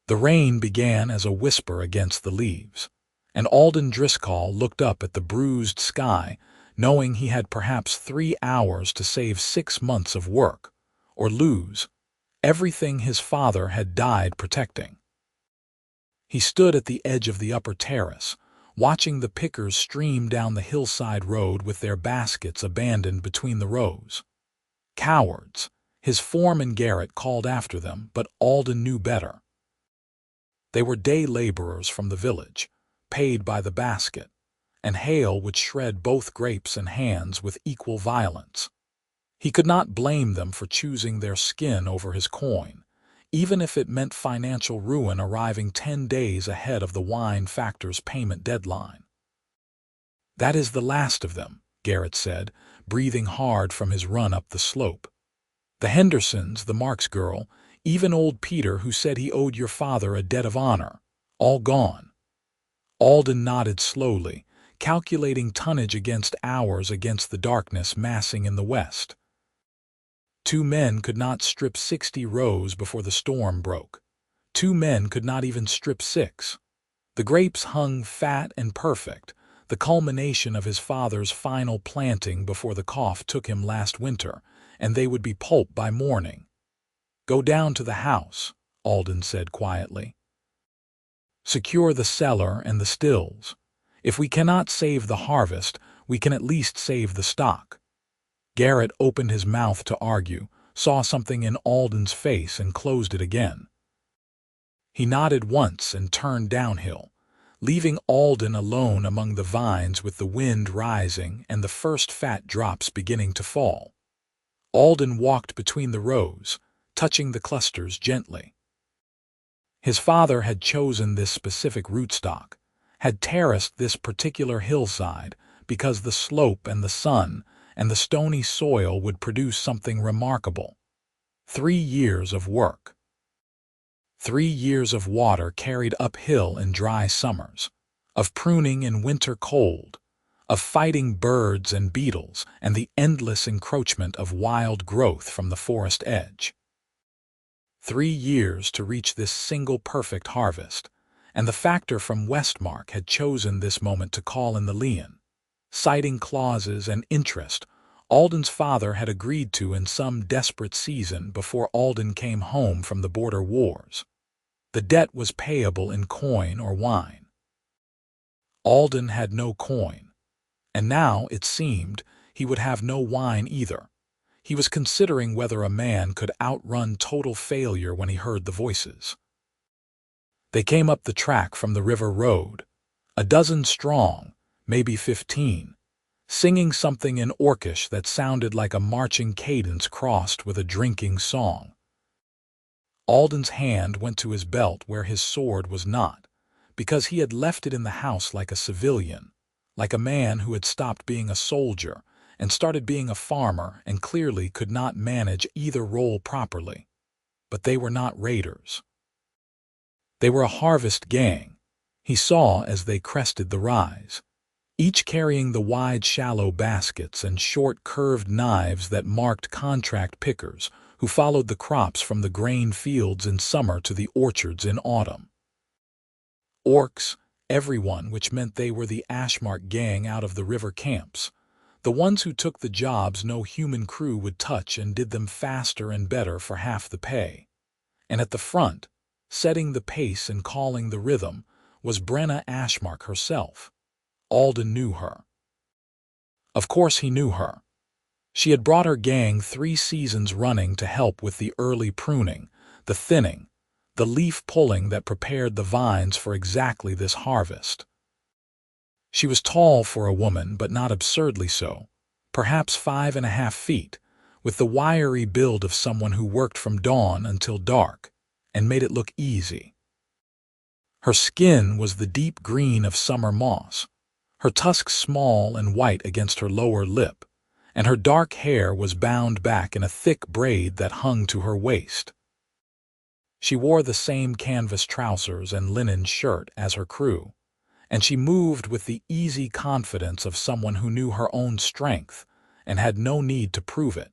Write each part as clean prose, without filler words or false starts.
The rain began as a whisper against the leaves, and Alden Driscoll looked up at the bruised sky, knowing he had perhaps 3 hours to save 6 months of work, or lose everything his father had died protecting. He stood at the edge of the upper terrace, watching the pickers stream down the hillside road with their baskets abandoned between the rows. Cowards, his foreman Garrett called after them, but Alden knew better. They were day laborers from the village, paid by the basket, and hail would shred both grapes and hands with equal violence. He could not blame them for choosing their skin over his coin, even if it meant financial ruin arriving 10 days ahead of the wine factor's payment deadline. "That is the last of them," Garrett said, breathing hard from his run up the slope. "The Hendersons, the Marks girl, even old Peter who said he owed your father a debt of honor, all gone." Alden nodded slowly, calculating tonnage against hours against the darkness massing in the west. 2 men could not strip 60 rows before the storm broke. 2 men could not even strip 6. The grapes hung fat and perfect, the culmination of his father's final planting before the cough took him last winter, and they would be pulp by morning. "Go down to the house," Alden said quietly. "Secure the cellar and the stills. If we cannot save the harvest, we can at least save the stock." Garrett opened his mouth to argue, saw something in Alden's face and closed it again. He nodded once and turned downhill, leaving Alden alone among the vines with the wind rising and the first fat drops beginning to fall. Alden walked between the rows, touching the clusters gently. His father had chosen this specific rootstock, had terraced this particular hillside because the slope and the sun and the stony soil would produce something remarkable. 3 years of work. 3 years of water carried uphill in dry summers, of pruning in winter cold, of fighting birds and beetles and the endless encroachment of wild growth from the forest edge. 3 years to reach this single perfect harvest, and the factor from Westmark had chosen this moment to call in the lien. Citing clauses and interest Alden's father had agreed to in some desperate season before Alden came home from the border wars. The debt was payable in coin or wine. Alden had no coin, and now, it seemed, he would have no wine either. He was considering whether a man could outrun total failure when he heard the voices. They came up the track from the river road, a dozen strong, maybe 15, singing something in Orcish that sounded like a marching cadence crossed with a drinking song. Alden's hand went to his belt where his sword was not, because he had left it in the house like a civilian, like a man who had stopped being a soldier and started being a farmer and clearly could not manage either role properly. But they were not raiders. They were a harvest gang, he saw as they crested the rise, each carrying the wide shallow baskets and short curved knives that marked contract pickers who followed the crops from the grain fields in summer to the orchards in autumn. Orcs, everyone, which meant they were the Ashmark gang out of the river camps, the ones who took the jobs no human crew would touch and did them faster and better for half the pay. And at the front, setting the pace and calling the rhythm, was Brenna Ashmark herself. Alden knew her. Of course he knew her. She had brought her gang 3 seasons running to help with the early pruning, the thinning, the leaf pulling that prepared the vines for exactly this harvest. She was tall for a woman, but not absurdly so, perhaps 5.5 feet, with the wiry build of someone who worked from dawn until dark and made it look easy. Her skin was the deep green of summer moss, her tusks small and white against her lower lip, and her dark hair was bound back in a thick braid that hung to her waist. She wore the same canvas trousers and linen shirt as her crew, and she moved with the easy confidence of someone who knew her own strength and had no need to prove it.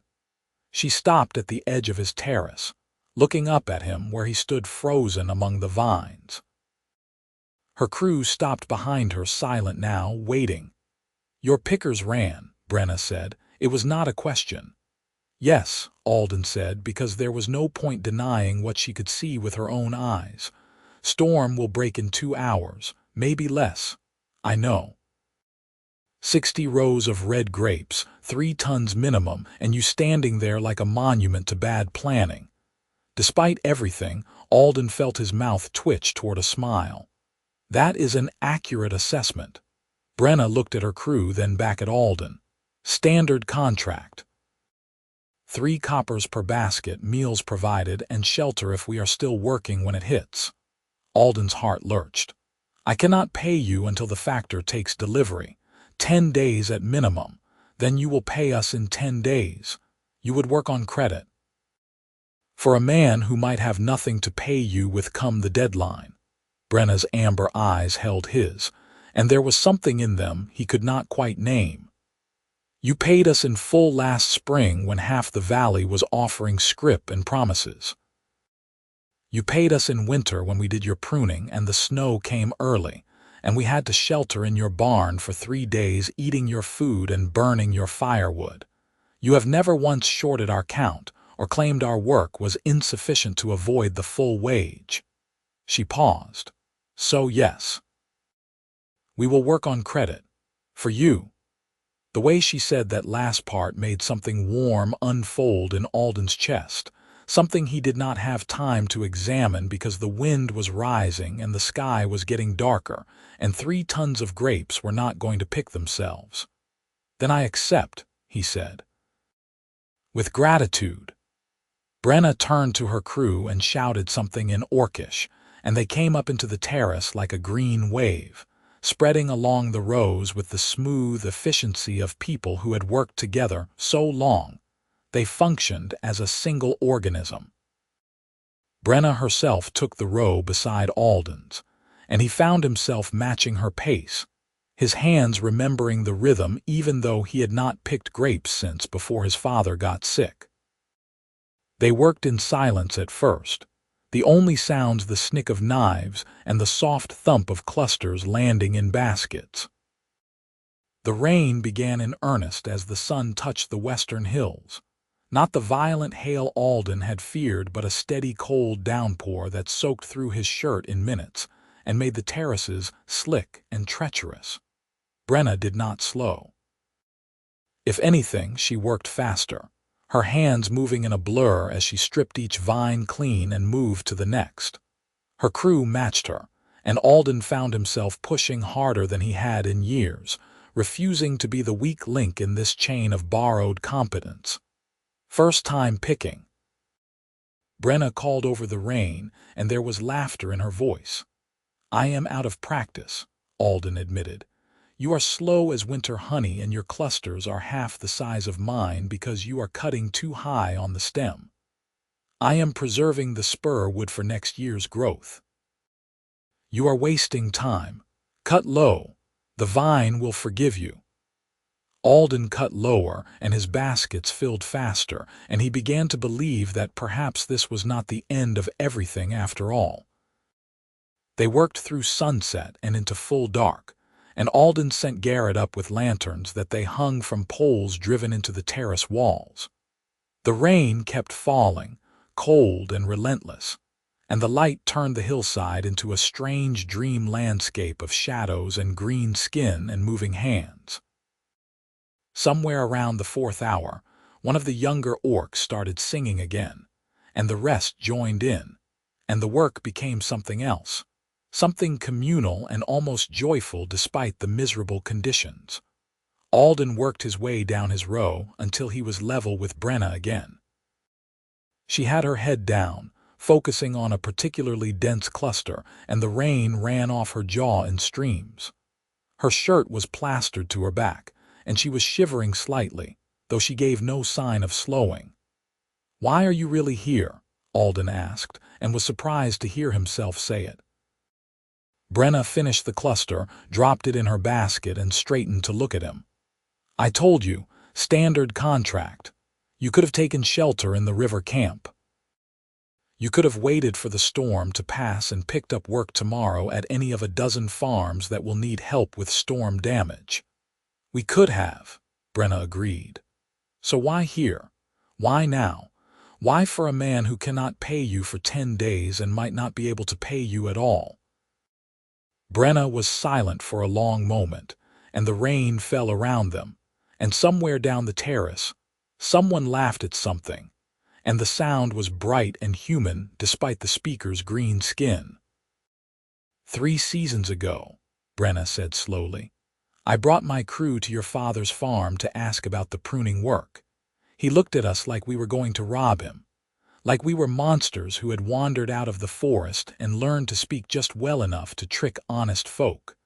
She stopped at the edge of his terrace, looking up at him where he stood frozen among the vines. Her crew stopped behind her, silent now, waiting. "Your pickers ran," Brenna said. "It was not a question." "Yes," Alden said, because there was no point denying what she could see with her own eyes. "Storm will break in 2 hours, maybe less. I know. 60 rows of red grapes, 3 tons minimum, and you standing there like a monument to bad planning." Despite everything, Alden felt his mouth twitch toward a smile. "That is an accurate assessment." Brenna looked at her crew, then back at Alden. "Standard contract. 3 coppers per basket, meals provided, and shelter if we are still working when it hits." Alden's heart lurched. "I cannot pay you until the factor takes delivery. 10 days at minimum. Then you will pay us in 10 days. You would work on credit." "For a man who might have nothing to pay you with come the deadline." Brenna's amber eyes held his, and there was something in them he could not quite name. "You paid us in full last spring when half the valley was offering scrip and promises. You paid us in winter when we did your pruning and the snow came early, and we had to shelter in your barn for 3 days, eating your food and burning your firewood. You have never once shorted our count or claimed our work was insufficient to avoid the full wage." She paused. "So yes. We will work on credit. For you." The way she said that last part made something warm unfold in Alden's chest, something he did not have time to examine because the wind was rising and the sky was getting darker, and 3 tons of grapes were not going to pick themselves. "Then I accept," he said. "With gratitude." Brenna turned to her crew and shouted something in Orcish, and they came up into the terrace like a green wave, spreading along the rows with the smooth efficiency of people who had worked together so long. They functioned as a single organism. Brenna herself took the row beside Alden's, and he found himself matching her pace, his hands remembering the rhythm even though he had not picked grapes since before his father got sick. They worked in silence at first, the only sounds the snick of knives and the soft thump of clusters landing in baskets. The rain began in earnest as the sun touched the western hills. Not the violent hail Alden had feared, but a steady cold downpour that soaked through his shirt in minutes and made the terraces slick and treacherous. Brenna did not slow. If anything, she worked faster, her hands moving in a blur as she stripped each vine clean and moved to the next. Her crew matched her, and Alden found himself pushing harder than he had in years, refusing to be the weak link in this chain of borrowed competence. "First time picking." Brenna called over the rain, and there was laughter in her voice. "I am out of practice," Alden admitted. "You are slow as winter honey, and your clusters are half the size of mine because you are cutting too high on the stem. I am preserving the spur wood for next year's growth. You are wasting time. Cut low. The vine will forgive you." Alden cut lower, and his baskets filled faster, and he began to believe that perhaps this was not the end of everything after all. They worked through sunset and into full dark, and Alden sent Garrett up with lanterns that they hung from poles driven into the terrace walls. The rain kept falling, cold and relentless, and the light turned the hillside into a strange dream landscape of shadows and green skin and moving hands. Somewhere around the 4th hour, one of the younger orcs started singing again, and the rest joined in, and the work became something else, something communal and almost joyful despite the miserable conditions. Alden worked his way down his row until he was level with Brenna again. She had her head down, focusing on a particularly dense cluster, and the rain ran off her jaw in streams. Her shirt was plastered to her back, and she was shivering slightly, though she gave no sign of slowing. "Why are you really here?" Alden asked, and was surprised to hear himself say it. Brenna finished the cluster, dropped it in her basket, and straightened to look at him. "I told you, standard contract. You could have taken shelter in the river camp." You could have waited for the storm to pass and picked up work tomorrow at any of a dozen farms that will need help with storm damage." "We could have," Brenna agreed. "So why here? Why now? Why for a man who cannot pay you for 10 days and might not be able to pay you at all?" Brenna was silent for a long moment, and the rain fell around them, and somewhere down the terrace, someone laughed at something, and the sound was bright and human despite the speaker's green skin. "3 seasons ago," Brenna said slowly, "I brought my crew to your father's farm to ask about the pruning work. He looked at us like we were going to rob him, like we were monsters who had wandered out of the forest and learned to speak just well enough to trick honest folk.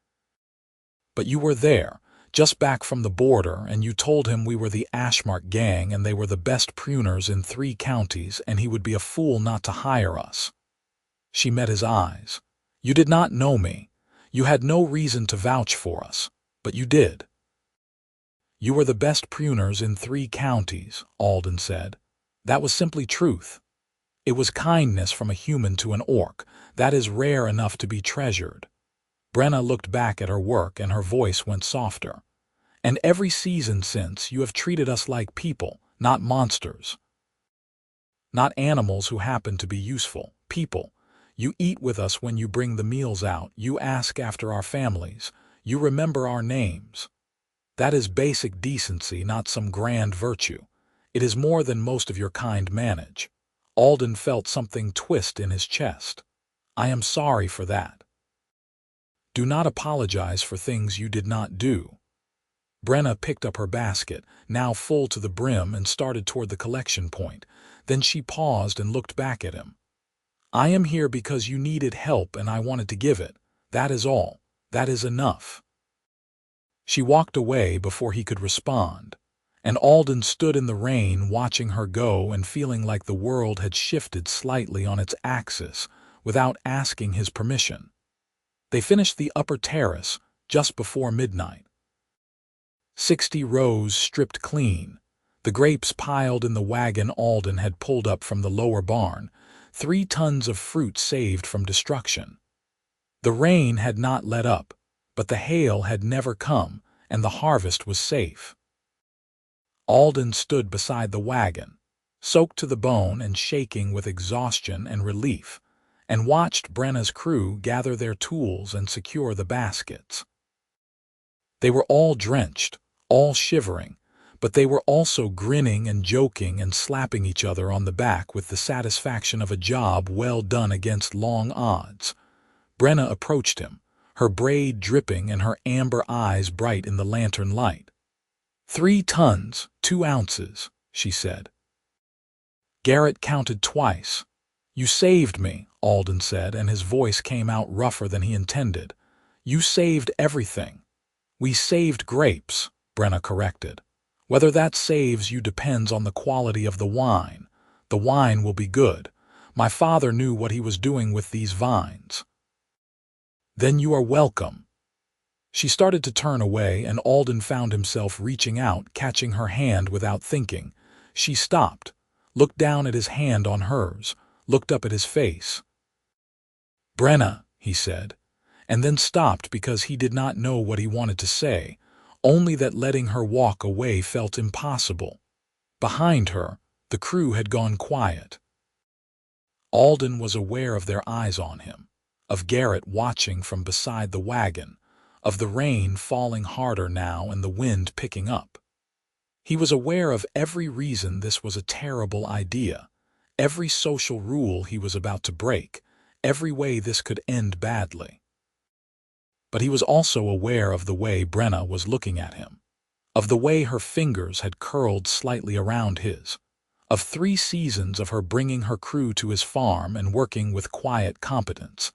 But you were there, just back from the border, and you told him we were the Ashmark gang and they were the best pruners in 3 counties and he would be a fool not to hire us." She met his eyes. "You did not know me. You had no reason to vouch for us, but you did." "You were the best pruners in 3 counties, Alden said. "That was simply truth. It was kindness from a human to an orc. That is rare enough to be treasured." Brenna looked back at her work and her voice went softer. "And every season since, you have treated us like people, not monsters. Not animals who happen to be useful. People. You eat with us when you bring the meals out. You ask after our families. You remember our names. That is basic decency, not some grand virtue. It is more than most of your kind manage." Alden felt something twist in his chest. "I am sorry for that." "Do not apologize for things you did not do." Brenna picked up her basket, now full to the brim, and started toward the collection point. Then she paused and looked back at him. "I am here because you needed help and I wanted to give it. That is all. That is enough." She walked away before he could respond, and Alden stood in the rain watching her go and feeling like the world had shifted slightly on its axis without asking his permission. They finished the upper terrace just before midnight. 60 rows stripped clean, the grapes piled in the wagon Alden had pulled up from the lower barn, 3 tons of fruit saved from destruction. The rain had not let up, but the hail had never come, and the harvest was safe. Alden stood beside the wagon, soaked to the bone and shaking with exhaustion and relief, and watched Brenna's crew gather their tools and secure the baskets. They were all drenched, all shivering, but they were also grinning and joking and slapping each other on the back with the satisfaction of a job well done against long odds. Brenna approached him, her braid dripping and her amber eyes bright in the lantern light. 3 tons, 2 ounces, she said. Garrett counted twice. "You saved me," Alden said, and his voice came out rougher than he intended. "You saved everything." "We saved grapes," Brenna corrected. "Whether that saves you depends on the quality of the wine. The wine will be good. My father knew what he was doing with these vines." "Then you are welcome." She started to turn away, and Alden found himself reaching out, catching her hand without thinking. She stopped, looked down at his hand on hers, looked up at his face. "Brenna," he said, and then stopped because he did not know what he wanted to say, only that letting her walk away felt impossible. Behind her, the crew had gone quiet. Alden was aware of their eyes on him, of Garrett watching from beside the wagon, of the rain falling harder now and the wind picking up. He was aware of every reason this was a terrible idea, every social rule he was about to break, every way this could end badly. But he was also aware of the way Brenna was looking at him, of the way her fingers had curled slightly around his, of 3 seasons of her bringing her crew to his farm and working with quiet competence,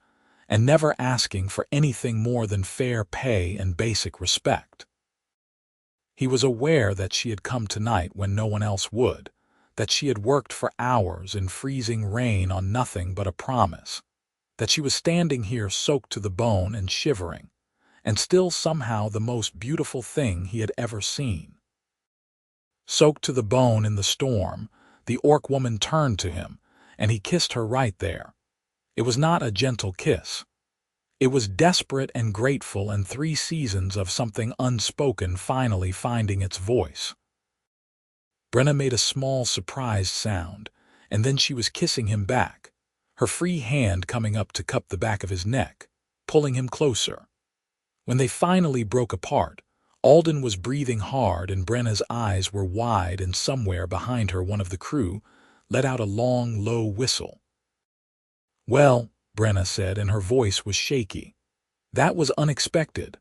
and never asking for anything more than fair pay and basic respect. He was aware that she had come tonight when no one else would, that she had worked for hours in freezing rain on nothing but a promise, that she was standing here soaked to the bone and shivering, and still somehow the most beautiful thing he had ever seen. Soaked to the bone in the storm, the orc woman turned to him, and he kissed her right there. It was not a gentle kiss. It was desperate and grateful, and 3 seasons of something unspoken finally finding its voice. Brenna made a small, surprised sound, and then she was kissing him back, her free hand coming up to cup the back of his neck, pulling him closer. When they finally broke apart, Alden was breathing hard and Brenna's eyes were wide, and somewhere behind her one of the crew let out a long, low whistle. "Well," Brenna said, and her voice was shaky. "That was unexpected."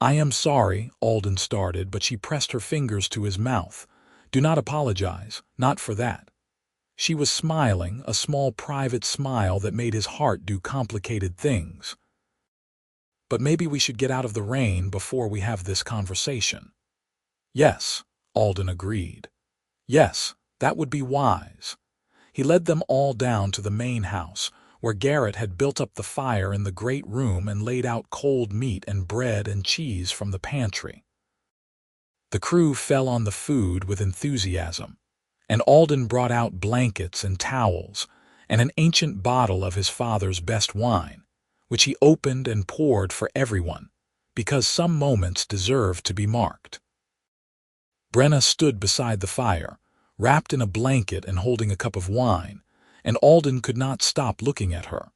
"I am sorry," Alden started, but she pressed her fingers to his mouth. "Do not apologize, not for that." She was smiling, a small private smile that made his heart do complicated things. "But maybe we should get out of the rain before we have this conversation." "Yes," Alden agreed. "Yes, that would be wise." He led them all down to the main house, where Garrett had built up the fire in the great room and laid out cold meat and bread and cheese from the pantry. The crew fell on the food with enthusiasm, and Alden brought out blankets and towels and an ancient bottle of his father's best wine, which he opened and poured for everyone, because some moments deserved to be marked. Brenna stood beside the fire, wrapped in a blanket and holding a cup of wine, and Alden could not stop looking at her.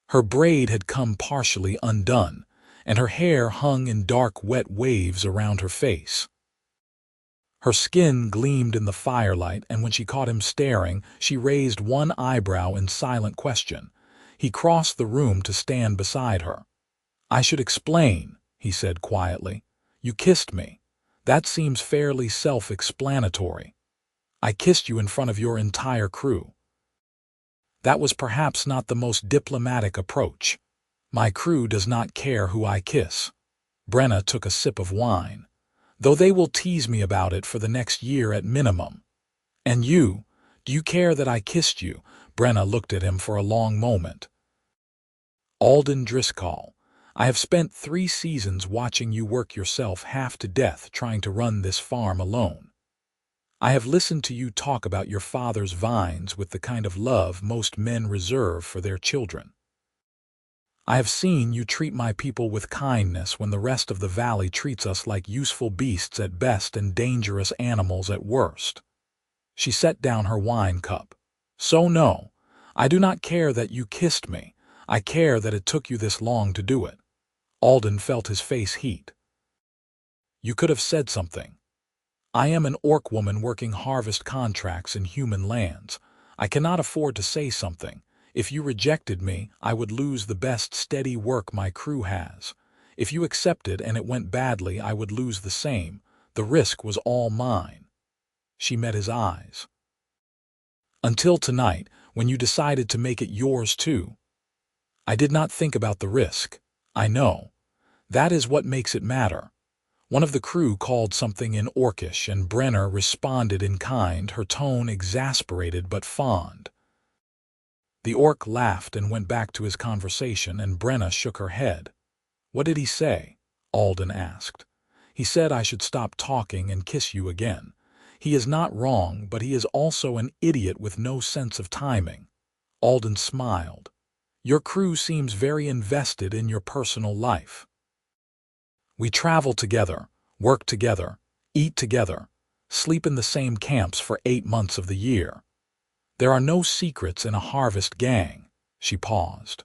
Her braid had come partially undone, and her hair hung in dark, wet waves around her face. Her skin gleamed in the firelight, and when she caught him staring, she raised one eyebrow in silent question. He crossed the room to stand beside her. "I should explain," he said quietly. "You kissed me. That seems fairly self-explanatory. I kissed you in front of your entire crew. That was perhaps not the most diplomatic approach. My crew does not care who I kiss." Brenna took a sip of wine. "Though they will tease me about it for the next year at minimum." "And you, do you care that I kissed you?" Brenna looked at him for a long moment. "Alden Driscoll, I have spent 3 seasons watching you work yourself half to death trying to run this farm alone. I have listened to you talk about your father's vines with the kind of love most men reserve for their children. I have seen you treat my people with kindness when the rest of the valley treats us like useful beasts at best and dangerous animals at worst." She set down her wine cup. "So no, I do not care that you kissed me. I care that it took you this long to do it." Alden felt his face heat. "You could have said something. I am an orc woman working harvest contracts in human lands. I cannot afford to say something. If you rejected me, I would lose the best steady work my crew has. If you accepted and it went badly, I would lose the same. The risk was all mine." She met his eyes. "Until tonight, when you decided to make it yours too. I did not think about the risk. I know. That is what makes it matter." One of the crew called something in Orcish, and Brenna responded in kind, her tone exasperated but fond. The orc laughed and went back to his conversation, and Brenna shook her head. "What did he say?" Alden asked. "He said I should stop talking and kiss you again. He is not wrong, but he is also an idiot with no sense of timing." Alden smiled. "Your crew seems very invested in your personal life. We travel together, work together, eat together, sleep in the same camps for 8 months of the year. There are no secrets in a harvest gang." She paused.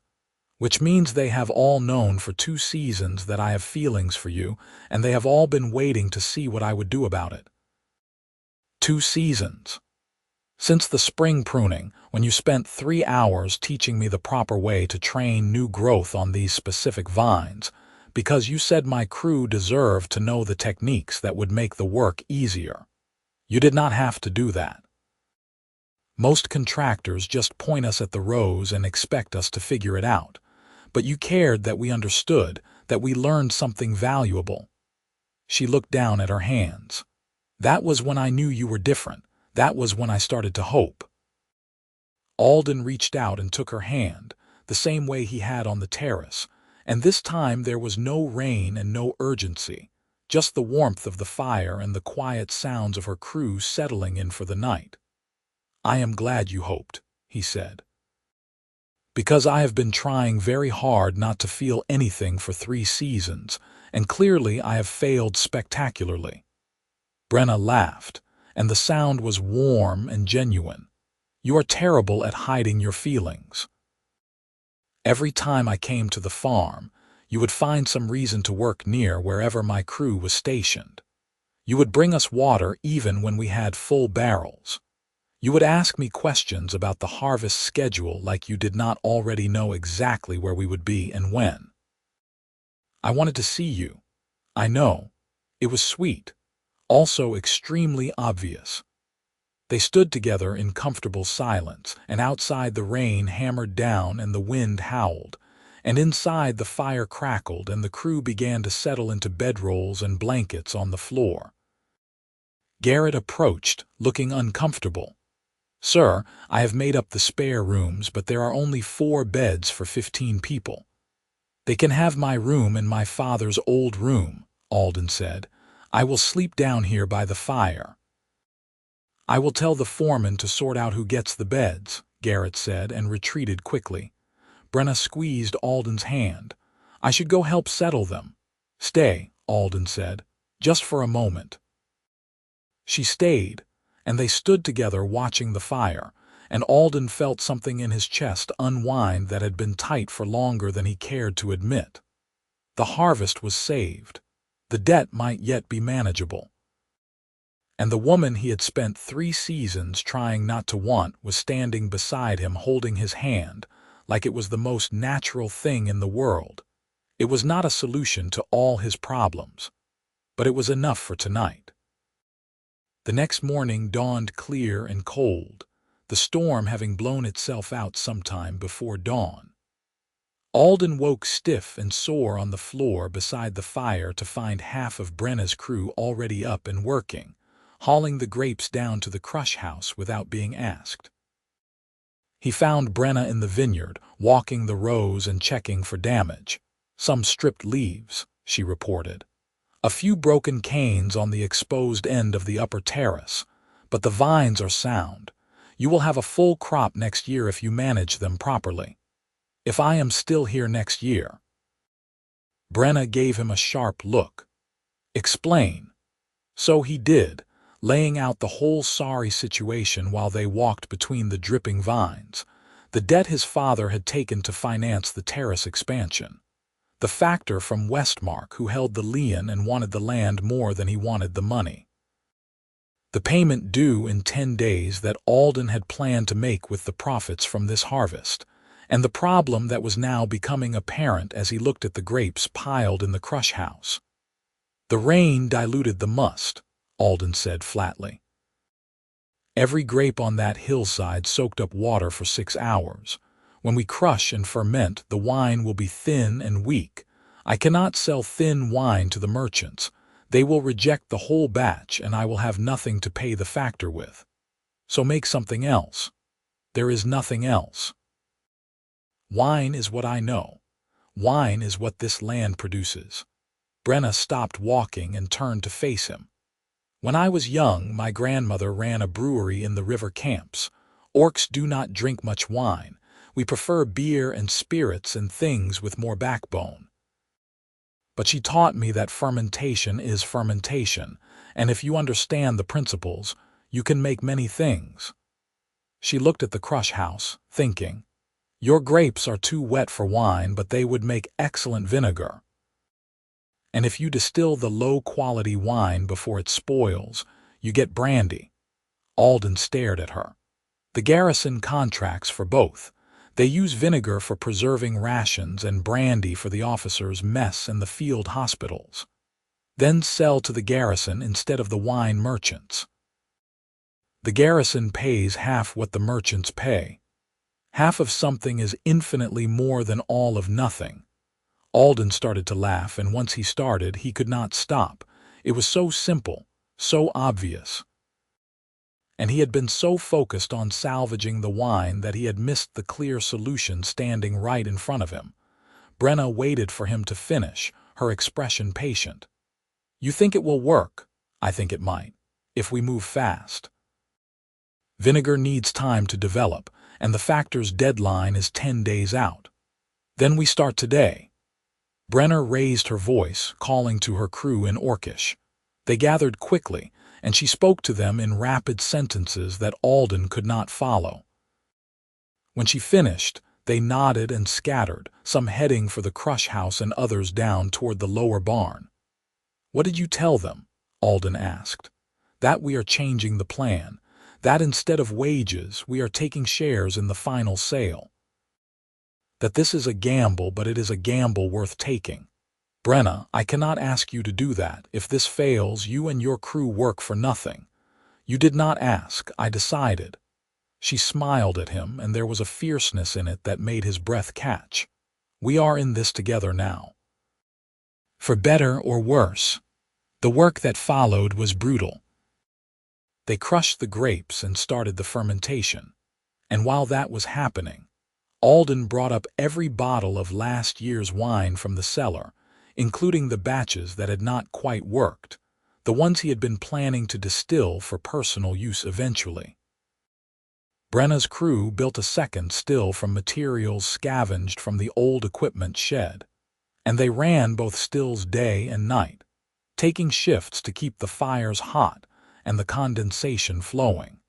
"Which means they have all known for 2 seasons that I have feelings for you, and they have all been waiting to see what I would do about it." 2 seasons. Since the spring pruning, when you spent 3 hours teaching me the proper way to train new growth on these specific vines, because you said my crew deserved to know the techniques that would make the work easier. You did not have to do that. Most contractors just point us at the rows and expect us to figure it out. But you cared that we understood, that we learned something valuable." She looked down at her hands. "That was when I knew you were different. That was when I started to hope." Alden reached out and took her hand, the same way he had on the terrace, and this time there was no rain and no urgency, just the warmth of the fire and the quiet sounds of her crew settling in for the night. "I am glad you hoped," he said. Because I have been trying very hard not to feel anything for 3 seasons, and clearly I have failed spectacularly. Brenna laughed, and the sound was warm and genuine. You are terrible at hiding your feelings. Every time I came to the farm, you would find some reason to work near wherever my crew was stationed. You would bring us water even when we had full barrels. You would ask me questions about the harvest schedule like you did not already know exactly where we would be and when. I wanted to see you. I know. It was sweet, also extremely obvious. They stood together in comfortable silence, and outside the rain hammered down and the wind howled, and inside the fire crackled and the crew began to settle into bedrolls and blankets on the floor. Garrett approached, looking uncomfortable. "Sir, I have made up the spare rooms, but there are only 4 beds for 15 people. They can have my room and my father's old room," Alden said. "I will sleep down here by the fire." "I will tell the foreman to sort out who gets the beds," Garrett said, and retreated quickly. Brenna squeezed Alden's hand. "I should go help settle them." "Stay," Alden said, "just for a moment." She stayed, and they stood together watching the fire, and Alden felt something in his chest unwind that had been tight for longer than he cared to admit. The harvest was saved. The debt might yet be manageable. And the woman he had spent 3 seasons trying not to want was standing beside him holding his hand, like it was the most natural thing in the world. It was not a solution to all his problems, but it was enough for tonight. The next morning dawned clear and cold, the storm having blown itself out sometime before dawn. Alden woke stiff and sore on the floor beside the fire to find half of Brenna's crew already up and working, hauling the grapes down to the crush house without being asked. He found Brenna in the vineyard, walking the rows and checking for damage. "Some stripped leaves," she reported. "A few broken canes on the exposed end of the upper terrace, but the vines are sound. You will have a full crop next year if you manage them properly. If I am still here next year." Brenna gave him a sharp look. "Explain." So he did, laying out the whole sorry situation while they walked between the dripping vines. The debt his father had taken to finance the terrace expansion. The factor from Westmark who held the lien and wanted the land more than he wanted the money. The payment due in 10 days that Alden had planned to make with the profits from this harvest, and the problem that was now becoming apparent as he looked at the grapes piled in the crush house. "The rain diluted the must," Alden said flatly. "Every grape on that hillside soaked up water for 6 hours. When we crush and ferment, the wine will be thin and weak. I cannot sell thin wine to the merchants. They will reject the whole batch and I will have nothing to pay the factor with. So make something else. There is nothing else. Wine is what I know. Wine is what this land produces." Brenna stopped walking and turned to face him. "When I was young, my grandmother ran a brewery in the river camps. Orcs do not drink much wine. We prefer beer and spirits and things with more backbone. But she taught me that fermentation is fermentation, and if you understand the principles, you can make many things." She looked at the crush house, thinking, "Your grapes are too wet for wine, but they would make excellent vinegar. And if you distill the low-quality wine before it spoils, you get brandy." Alden stared at her. "The garrison contracts for both. They use vinegar for preserving rations and brandy for the officers' mess and the field hospitals. Then sell to the garrison instead of the wine merchants. The garrison pays half what the merchants pay. Half of something is infinitely more than all of nothing." Alden started to laugh, and once he started, he could not stop. It was so simple, so obvious. And he had been so focused on salvaging the wine that he had missed the clear solution standing right in front of him. Brenna waited for him to finish, her expression patient. "You think it will work? I think it might, if we move fast. Vinegar needs time to develop, and the factor's deadline is 10 days out. Then we start today. Brenna raised her voice, calling to her crew in Orcish. They gathered quickly, and she spoke to them in rapid sentences that Alden could not follow. When she finished, they nodded and scattered, some heading for the crush house and others down toward the lower barn. "What did you tell them?" Alden asked. "That we are changing the plan. That instead of wages, we are taking shares in the final sale. That this is a gamble, but it is a gamble worth taking. Brenna, I cannot ask you to do that. If this fails, you and your crew work for nothing. You did not ask, I decided." She smiled at him, and there was a fierceness in it that made his breath catch. "We are in this together now. For better or worse." The work that followed was brutal. They crushed the grapes and started the fermentation. And while that was happening, Alden brought up every bottle of last year's wine from the cellar, including the batches that had not quite worked, the ones he had been planning to distill for personal use eventually. Brenna's crew built a second still from materials scavenged from the old equipment shed, and they ran both stills day and night, taking shifts to keep the fires hot and the condensation flowing.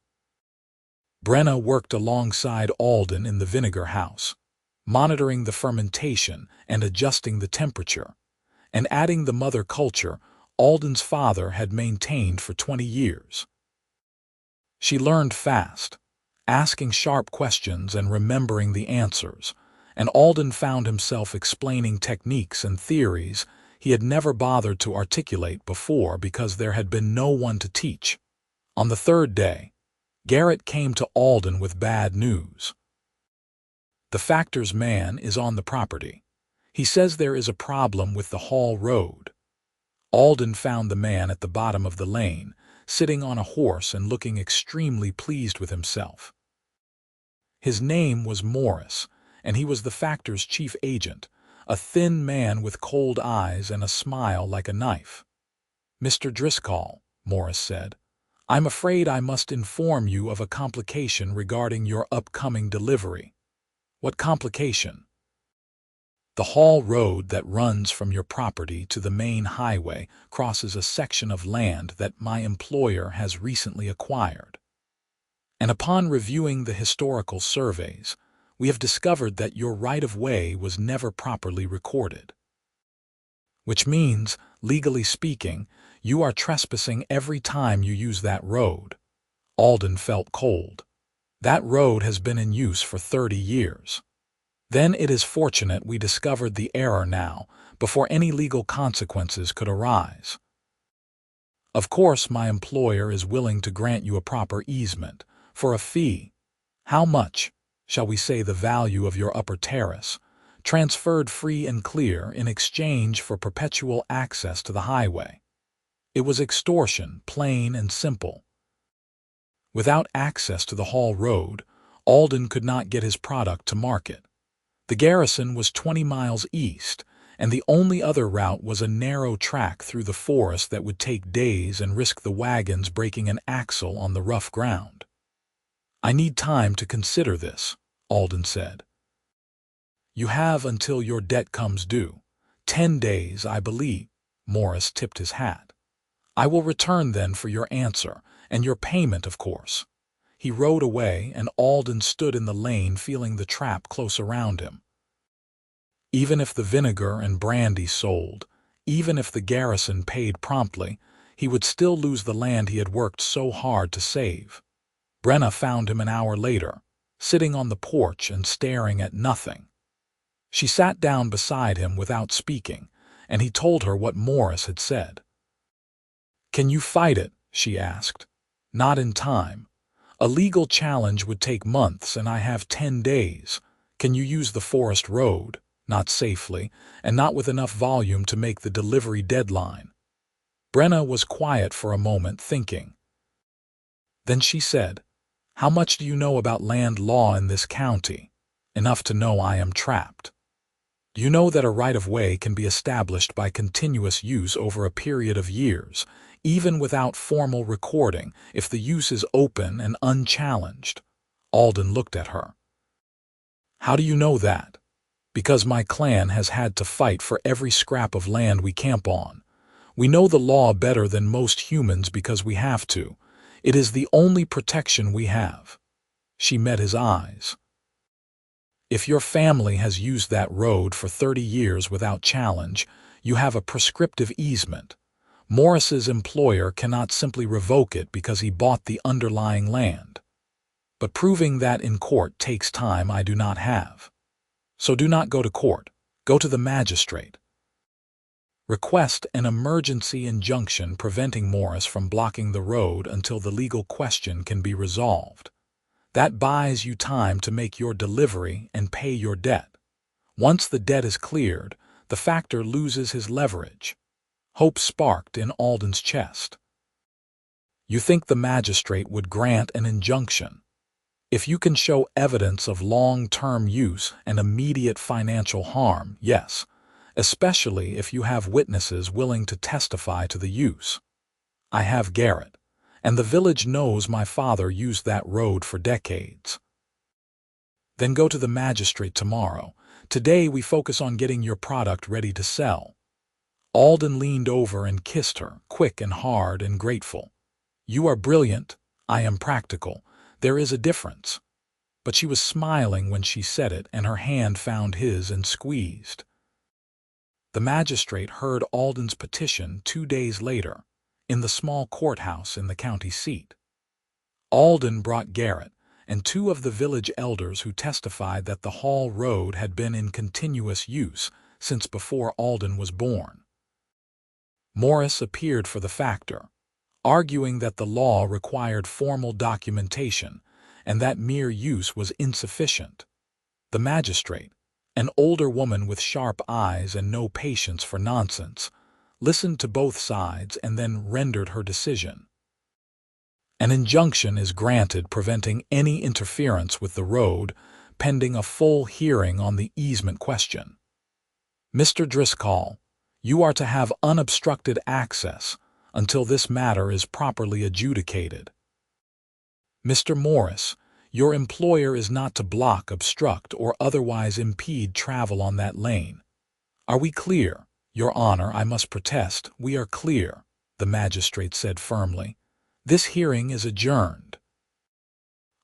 Brenna worked alongside Alden in the vinegar house, monitoring the fermentation and adjusting the temperature, and adding the mother culture Alden's father had maintained for 20 years. She learned fast, asking sharp questions and remembering the answers, and Alden found himself explaining techniques and theories he had never bothered to articulate before because there had been no one to teach. On the third day, Garrett came to Alden with bad news. "The factor's man is on the property. He says there is a problem with the Hall Road." Alden found the man at the bottom of the lane, sitting on a horse and looking extremely pleased with himself. His name was Morris, and he was the factor's chief agent, a thin man with cold eyes and a smile like a knife. "Mr. Driscoll," Morris said, "I'm afraid I must inform you of a complication regarding your upcoming delivery." "What complication?" "The Hall Road that runs from your property to the main highway crosses a section of land that my employer has recently acquired. And upon reviewing the historical surveys, we have discovered that your right-of-way was never properly recorded. Which means, legally speaking, you are trespassing every time you use that road." Alden felt cold. "That road has been in use for 30 years. Then it is fortunate we discovered the error now, before any legal consequences could arise. Of course, my employer is willing to grant you a proper easement, for a fee. How much? Shall we say the value of your upper terrace, transferred free and clear in exchange for perpetual access to the highway." It was extortion, plain and simple. Without access to the Hall Road, Alden could not get his product to market. The garrison was 20 miles east, and the only other route was a narrow track through the forest that would take days and risk the wagons breaking an axle on the rough ground. "I need time to consider this," Alden said. "You have until your debt comes due. 10 days, I believe." Morris tipped his hat. "I will return then for your answer, and your payment, of course." He rode away, and Alden stood in the lane feeling the trap close around him. Even if the vinegar and brandy sold, even if the garrison paid promptly, he would still lose the land he had worked so hard to save. Brenna found him an hour later, sitting on the porch and staring at nothing. She sat down beside him without speaking, and he told her what Morris had said. "Can you fight it?" she asked. "Not in time. A legal challenge would take months, and I have 10 days. Can you use the forest road? Not safely, and not with enough volume to make the delivery deadline." Brenna was quiet for a moment, thinking. Then she said, "How much do you know about land law in this county?" "Enough to know I am trapped." "Do you know that a right-of-way can be established by continuous use over a period of years, even without formal recording, if the use is open and unchallenged?" Alden looked at her. How do you know that? Because my clan has had to fight for every scrap of land we camp on. We know the law better than most humans because we have to. It is the only protection we have. She met his eyes. If your family has used that road for 30 years without challenge, you have a prescriptive easement. Morris's employer cannot simply revoke it because he bought the underlying land. But proving that in court takes time I do not have. So do not go to court. Go to the magistrate. Request an emergency injunction preventing Morris from blocking the road until the legal question can be resolved. That buys you time to make your delivery and pay your debt. Once the debt is cleared, the factor loses his leverage. Hope sparked in Alden's chest. You think the magistrate would grant an injunction? If you can show evidence of long-term use and immediate financial harm, yes, especially if you have witnesses willing to testify to the use. I have Garrett, and the village knows my father used that road for decades. Then go to the magistrate tomorrow. Today we focus on getting your product ready to sell. Alden leaned over and kissed her, quick and hard and grateful. You are brilliant. I am practical. There is a difference. But she was smiling when she said it, and her hand found his and squeezed. The magistrate heard Alden's petition 2 days later, in the small courthouse in the county seat. Alden brought Garrett and 2 of the village elders who testified that the Hall Road had been in continuous use since before Alden was born. Morris appeared for the factor, arguing that the law required formal documentation and that mere use was insufficient. The magistrate, an older woman with sharp eyes and no patience for nonsense, listened to both sides and then rendered her decision. An injunction is granted preventing any interference with the road, pending a full hearing on the easement question. Mr. Driscoll, you are to have unobstructed access until this matter is properly adjudicated. Mr. Morris, your employer is not to block, obstruct, or otherwise impede travel on that lane. Are we clear? Your Honor, I must protest. We are clear, the magistrate said firmly. This hearing is adjourned.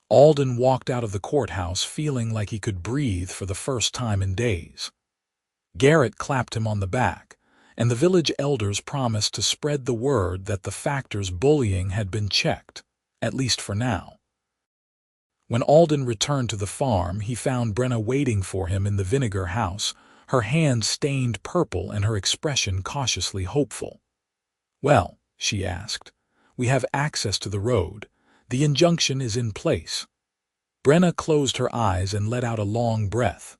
Alden walked out of the courthouse feeling like he could breathe for the first time in days. Garrett clapped him on the back, and the village elders promised to spread the word that the factor's bullying had been checked, at least for now. When Alden returned to the farm, he found Brenna waiting for him in the vinegar house, her hands stained purple and her expression cautiously hopeful. Well, she asked, we have access to the road. The injunction is in place. Brenna closed her eyes and let out a long breath.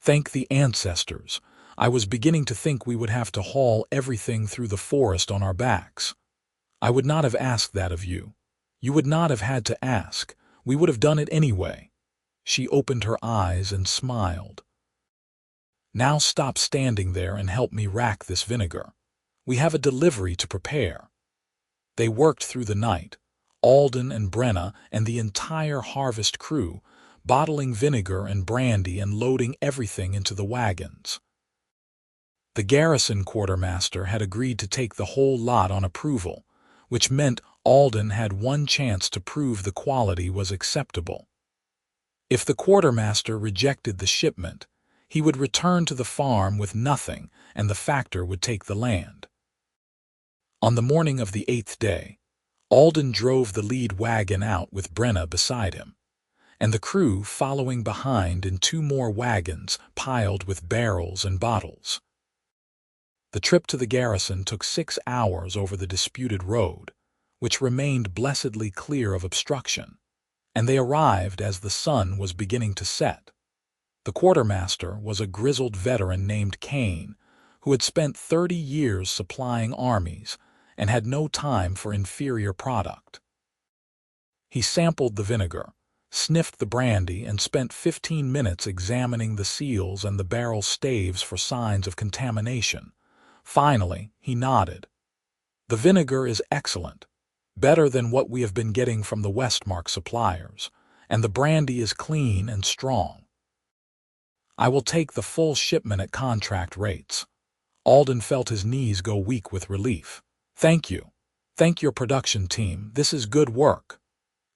Thank the ancestors. I was beginning to think we would have to haul everything through the forest on our backs. I would not have asked that of you. You would not have had to ask. We would have done it anyway. She opened her eyes and smiled. Now stop standing there and help me rack this vinegar. We have a delivery to prepare. They worked through the night, Alden and Brenna and the entire harvest crew, bottling vinegar and brandy and loading everything into the wagons. The garrison quartermaster had agreed to take the whole lot on approval, which meant Alden had one chance to prove the quality was acceptable. If the quartermaster rejected the shipment, he would return to the farm with nothing and the factor would take the land. On the morning of the 8th day, Alden drove the lead wagon out with Brenna beside him, and the crew following behind in 2 more wagons piled with barrels and bottles. The trip to the garrison took 6 hours over the disputed road, which remained blessedly clear of obstruction, and they arrived as the sun was beginning to set. The quartermaster was a grizzled veteran named Kane, who had spent 30 years supplying armies and had no time for inferior product. He sampled the vinegar, sniffed the brandy, and spent 15 minutes examining the seals and the barrel staves for signs of contamination. Finally, he nodded. The vinegar is excellent, better than what we have been getting from the Westmark suppliers, and the brandy is clean and strong. I will take the full shipment at contract rates. Alden felt his knees go weak with relief. Thank you. Thank your production team. This is good work.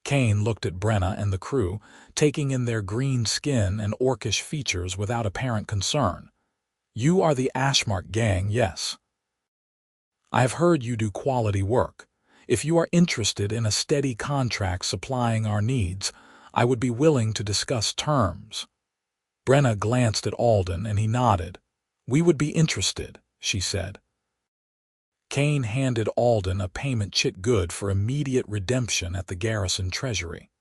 Kane looked at Brenna and the crew, taking in their green skin and Orcish features without apparent concern. You are the Ashmark gang, yes. I have heard you do quality work. If you are interested in a steady contract supplying our needs, I would be willing to discuss terms. Brenna glanced at Alden and he nodded. We would be interested, she said. Kane handed Alden a payment chit good for immediate redemption at the garrison treasury.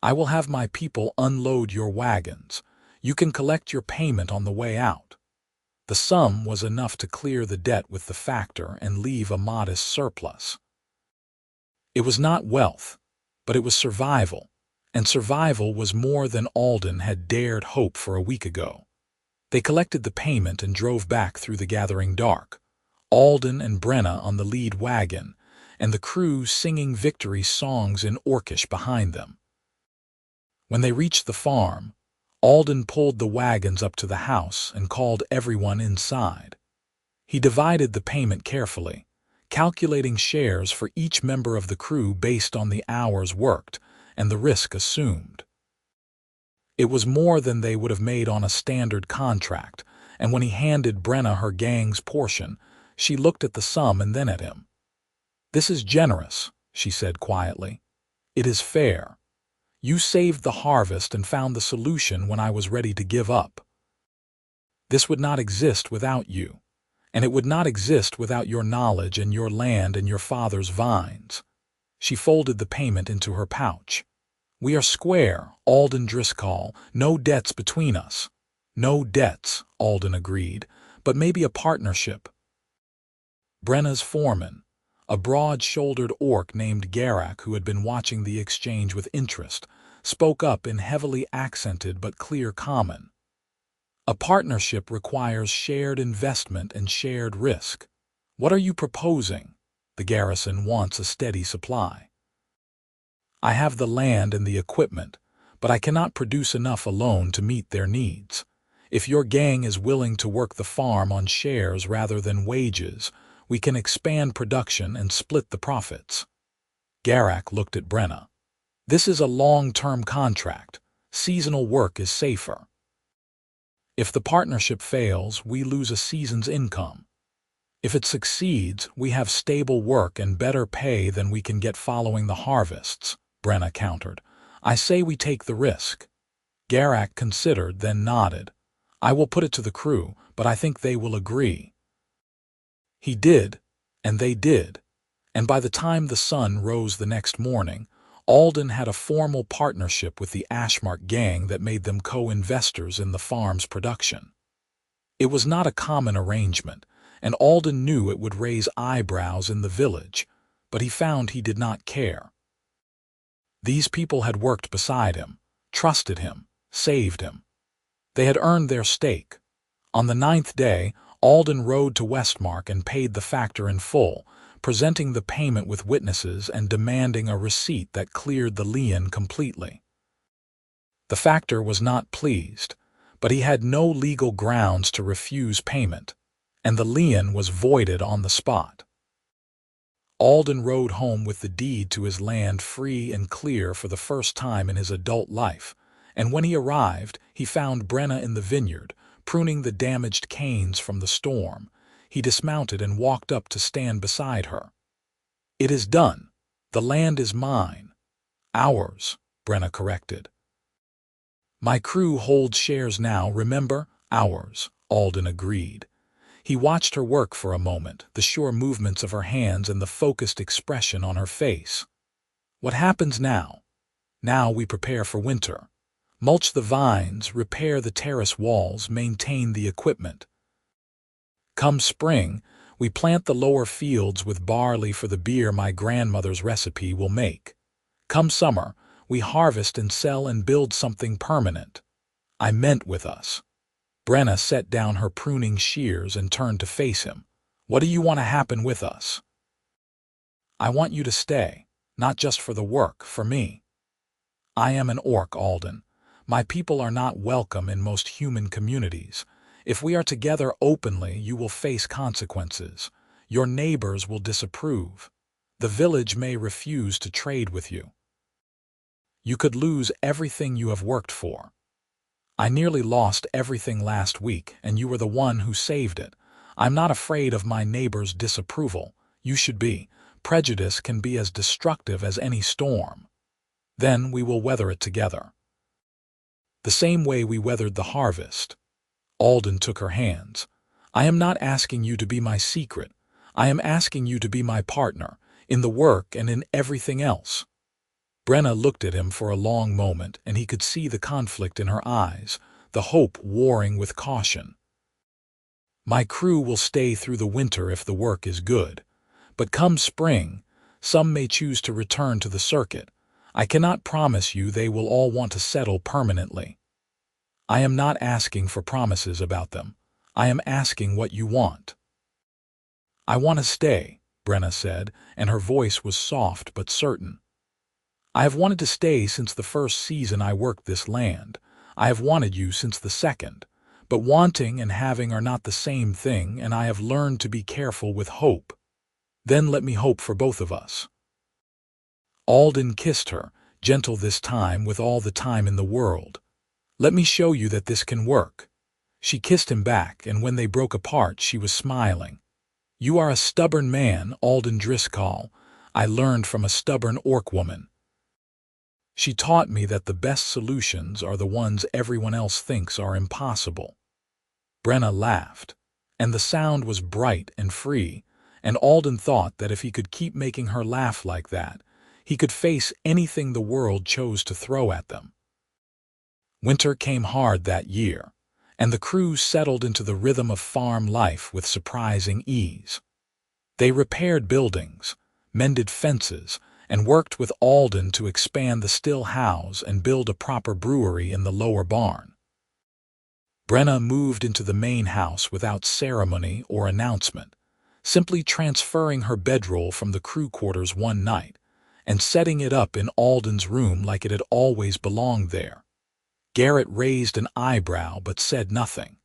I will have my people unload your wagons. You can collect your payment on the way out. The sum was enough to clear the debt with the factor and leave a modest surplus. It was not wealth, but it was survival, and survival was more than Alden had dared hope for a week ago. They collected the payment and drove back through the gathering dark, Alden and Brenna on the lead wagon, and the crew singing victory songs in Orcish behind them. When they reached the farm, Alden pulled the wagons up to the house and called everyone inside. He divided the payment carefully, calculating shares for each member of the crew based on the hours worked and the risk assumed. It was more than they would have made on a standard contract, and when he handed Brenna her gang's portion, she looked at the sum and then at him. This is generous, she said quietly. It is fair. You saved the harvest and found the solution when I was ready to give up. This would not exist without you, and it would not exist without your knowledge and your land and your father's vines. She folded the payment into her pouch. We are square, Alden Driscoll. No debts between us. No debts, Alden agreed, but maybe a partnership. Brenna's foreman, a broad-shouldered orc named Garak who had been watching the exchange with interest, spoke up in heavily accented but clear common. A partnership requires shared investment and shared risk. What are you proposing? The garrison wants a steady supply. I have the land and the equipment, but I cannot produce enough alone to meet their needs. If your gang is willing to work the farm on shares rather than wages, we can expand production and split the profits. Garak looked at Brenna. This is a long-term contract. Seasonal work is safer. If the partnership fails, we lose a season's income. If it succeeds, we have stable work and better pay than we can get following the harvests, Brenna countered. I say we take the risk. Garak considered, then nodded. I will put it to the crew, but I think they will agree. He did, and they did, and by the time the sun rose the next morning, Alden had a formal partnership with the Ashmark gang that made them co-investors in the farm's production. It was not a common arrangement, and Alden knew it would raise eyebrows in the village, but he found he did not care. These people had worked beside him, trusted him, saved him. They had earned their stake. On the 9th day, Alden rode to Westmark and paid the factor in full, presenting the payment with witnesses and demanding a receipt that cleared the lien completely. The factor was not pleased, but he had no legal grounds to refuse payment, and the lien was voided on the spot. Alden rode home with the deed to his land free and clear for the first time in his adult life, and when he arrived, he found Brenna in the vineyard, pruning the damaged canes from the storm. He dismounted and walked up to stand beside her. It is done. The land is mine. Ours, Brenna corrected. My crew holds shares now, remember? Ours, Alden agreed. He watched her work for a moment, the sure movements of her hands and the focused expression on her face. What happens now? Now we prepare for winter. Mulch the vines, repair the terrace walls, maintain the equipment. Come spring, we plant the lower fields with barley for the beer my grandmother's recipe will make. Come summer, we harvest and sell and build something permanent. I meant with us. Brenna set down her pruning shears and turned to face him. What do you want to happen with us? I want you to stay, not just for the work, for me. I am an orc, Alden. My people are not welcome in most human communities. If we are together openly, you will face consequences. Your neighbors will disapprove. The village may refuse to trade with you. You could lose everything you have worked for. I nearly lost everything last week, and you were the one who saved it. I'm not afraid of my neighbor's disapproval. You should be. Prejudice can be as destructive as any storm. Then we will weather it together. The same way we weathered the harvest. Alden took her hands. I am not asking you to be my secret. I am asking you to be my partner, in the work and in everything else. Brenna looked at him for a long moment, and he could see the conflict in her eyes, the hope warring with caution. My crew will stay through the winter if the work is good. But come spring, some may choose to return to the circuit. I cannot promise you they will all want to settle permanently. I am not asking for promises about them. I am asking what you want. I want to stay, Brenna said, and her voice was soft but certain. I have wanted to stay since the first season I worked this land. I have wanted you since the second. But wanting and having are not the same thing, and I have learned to be careful with hope. Then let me hope for both of us. Alden kissed her, gentle this time with all the time in the world. Let me show you that this can work. She kissed him back, and when they broke apart, she was smiling. You are a stubborn man, Alden Driscoll. I learned from a stubborn orc woman. She taught me that the best solutions are the ones everyone else thinks are impossible. Brenna laughed, and the sound was bright and free, and Alden thought that if he could keep making her laugh like that, he could face anything the world chose to throw at them. Winter came hard that year, and the crew settled into the rhythm of farm life with surprising ease. They repaired buildings, mended fences, and worked with Alden to expand the still house and build a proper brewery in the lower barn. Brenna moved into the main house without ceremony or announcement, simply transferring her bedroll from the crew quarters one night and setting it up in Alden's room like it had always belonged there. Garrett raised an eyebrow but said nothing.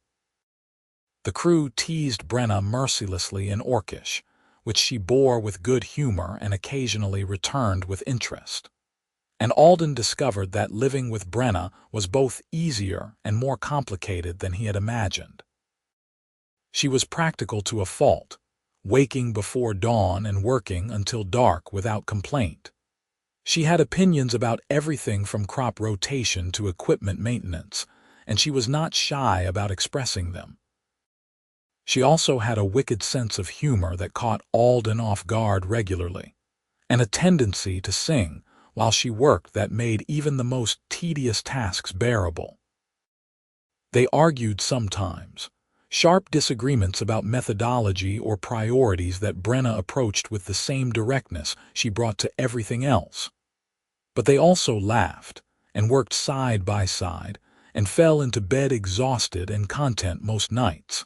The crew teased Brenna mercilessly in Orcish, which she bore with good humor and occasionally returned with interest. And Alden discovered that living with Brenna was both easier and more complicated than he had imagined. She was practical to a fault, waking before dawn and working until dark without complaint. She had opinions about everything from crop rotation to equipment maintenance, and she was not shy about expressing them. She also had a wicked sense of humor that caught Alden off guard regularly, and a tendency to sing while she worked that made even the most tedious tasks bearable. They argued sometimes, sharp disagreements about methodology or priorities that Brenna approached with the same directness she brought to everything else. But they also laughed and worked side by side and fell into bed exhausted and content most nights.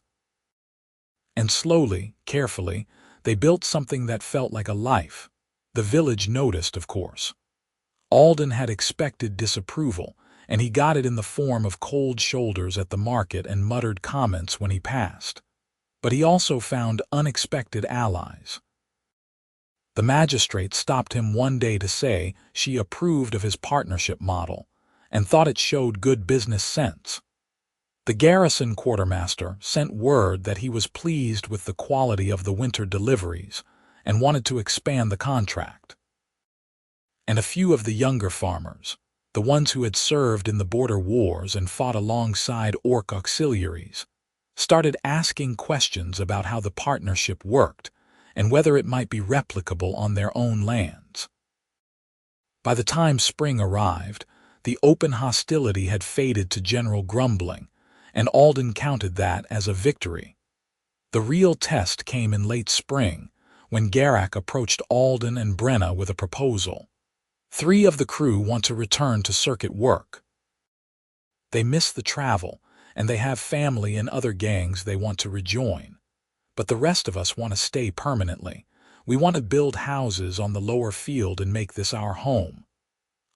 And slowly, carefully, they built something that felt like a life. The village noticed, of course. Alden had expected disapproval, and he got it in the form of cold shoulders at the market and muttered comments when he passed. But he also found unexpected allies. The magistrate stopped him one day to say she approved of his partnership model and thought it showed good business sense. The garrison quartermaster sent word that he was pleased with the quality of the winter deliveries and wanted to expand the contract. And a few of the younger farmers, the ones who had served in the border wars and fought alongside orc auxiliaries, started asking questions about how the partnership worked and whether it might be replicable on their own lands. By the time spring arrived, the open hostility had faded to general grumbling, and Alden counted that as a victory. The real test came in late spring, when Garak approached Alden and Brenna with a proposal. 3 of the crew want to return to circuit work. They miss the travel, and they have family and other gangs they want to rejoin. But the rest of us want to stay permanently. We want to build houses on the lower field and make this our home.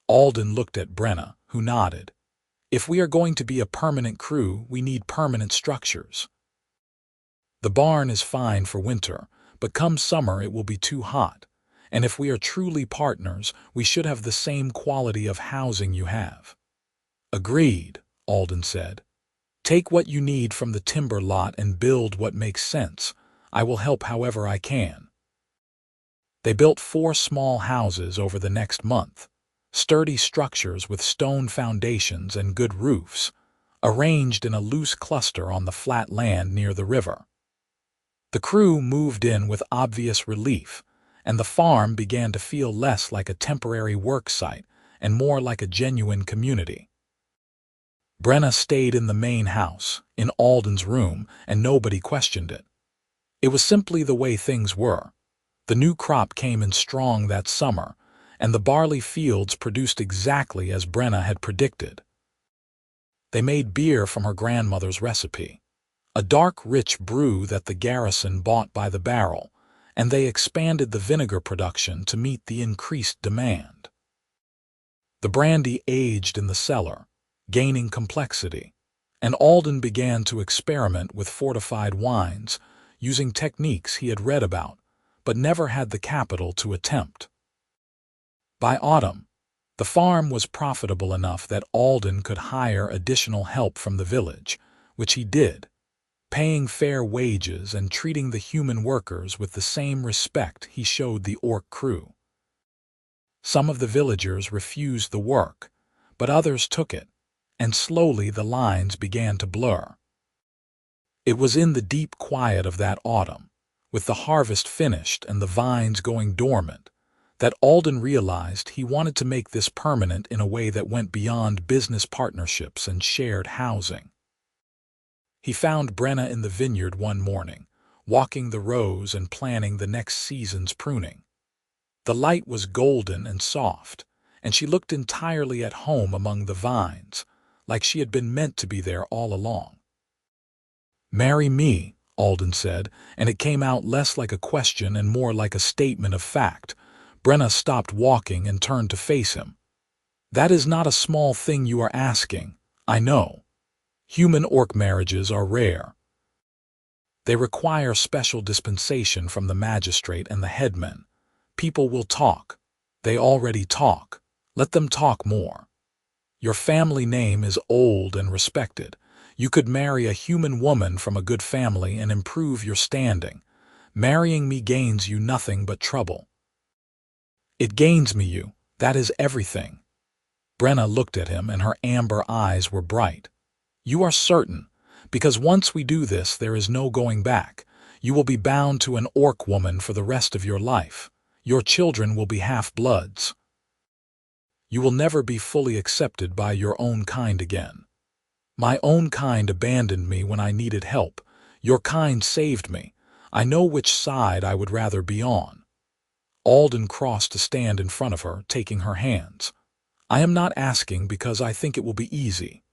Alden looked at Brenna, who nodded. If we are going to be a permanent crew, we need permanent structures. The barn is fine for winter, but come summer it will be too hot. And if we are truly partners, we should have the same quality of housing you have. Agreed, Alden said. Take what you need from the timber lot and build what makes sense. I will help however I can. They built 4 small houses over the next month, sturdy structures with stone foundations and good roofs, arranged in a loose cluster on the flat land near the river. The crew moved in with obvious relief, and the farm began to feel less like a temporary work site and more like a genuine community. Brenna stayed in the main house, in Alden's room, and nobody questioned it. It was simply the way things were. The new crop came in strong that summer, and the barley fields produced exactly as Brenna had predicted. They made beer from her grandmother's recipe, a dark, rich brew that the garrison bought by the barrel, and they expanded the vinegar production to meet the increased demand. The brandy aged in the cellar, gaining complexity, and Alden began to experiment with fortified wines, using techniques he had read about, but never had the capital to attempt. By autumn, the farm was profitable enough that Alden could hire additional help from the village, which he did, paying fair wages and treating the human workers with the same respect he showed the orc crew. Some of the villagers refused the work, but others took it, and slowly the lines began to blur. It was in the deep quiet of that autumn, with the harvest finished and the vines going dormant, that Alden realized he wanted to make this permanent in a way that went beyond business partnerships and shared housing. He found Brenna in the vineyard one morning, walking the rows and planning the next season's pruning. The light was golden and soft, and she looked entirely at home among the vines, like she had been meant to be there all along. "Marry me," Alden said, and it came out less like a question and more like a statement of fact. Brenna stopped walking and turned to face him. "That is not a small thing you are asking, I know. Human-orc marriages are rare. They require special dispensation from the magistrate and the headman. People will talk. They already talk. Let them talk more. Your family name is old and respected. You could marry a human woman from a good family and improve your standing. Marrying me gains you nothing but trouble." "It gains me you. That is everything." Brenna looked at him and her amber eyes were bright. "You are certain, because once we do this there is no going back. You will be bound to an orc woman for the rest of your life. Your children will be half-bloods. You will never be fully accepted by your own kind again. My own kind abandoned me when I needed help. Your kind saved me. I know which side I would rather be on." Alden crossed to stand in front of her, taking her hands. "I am not asking because I think it will be easy.